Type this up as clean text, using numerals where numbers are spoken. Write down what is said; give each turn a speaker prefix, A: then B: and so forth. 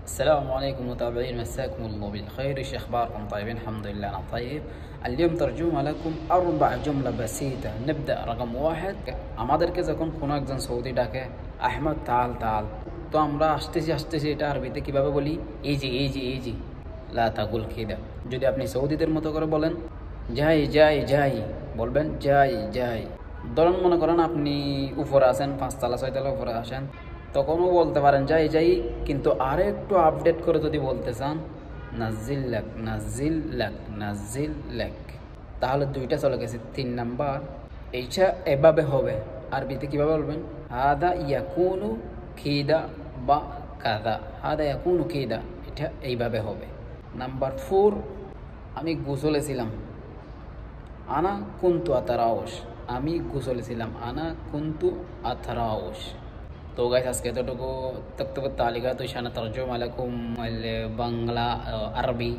A: السلام عليكم متابعين، مساكم الله بالخير. ايش اخباركم؟ طيبين؟ الحمد لله انا طيب. اليوم ترجمة لكم 4 جملة بسيطة. نبدأ رقم 1। আমাদের কাছে যখন কোনো একজন সৌদি ডাকে আহমদ তাল তাল, তো আমরা আসতেছি এটা আরবিতে কিভাবে বলি? এই জি লা তাকুল খিদা। যদি আপনি সৌদিদের মতো করে বলেন যাই বলবেন যাই। ধরুন মনে করেন আপনি উপরে আছেন, 5 তলা 6 তলা উপরে আসেন, তখনও বলতে পারেন যাই, কিন্তু আরো একটু আপডেট করে যদি বলতে চান নাজিল লাক, তাহলে 2টা চলে গেছে। 3 নাম্বার, এইটা এভাবে হবে। আরবিতে কিভাবে বলবেন? হাদা ইয়াকুনু খিদা বা কাদা। হাদা ইয়াকুনু খিদা, এটা এইভাবে হবে। নাম্বার 4, আমি গোসলে ছিলাম। আনা কুন্তু আতারাউশ, আমি গোসলে ছিলাম। আনা কুন্তু আতারাউশ। তো গাইস আজকে এতটুকু। তক্তব তালিকা তো শানা তরজমা লাকুম বাংলা আরবি।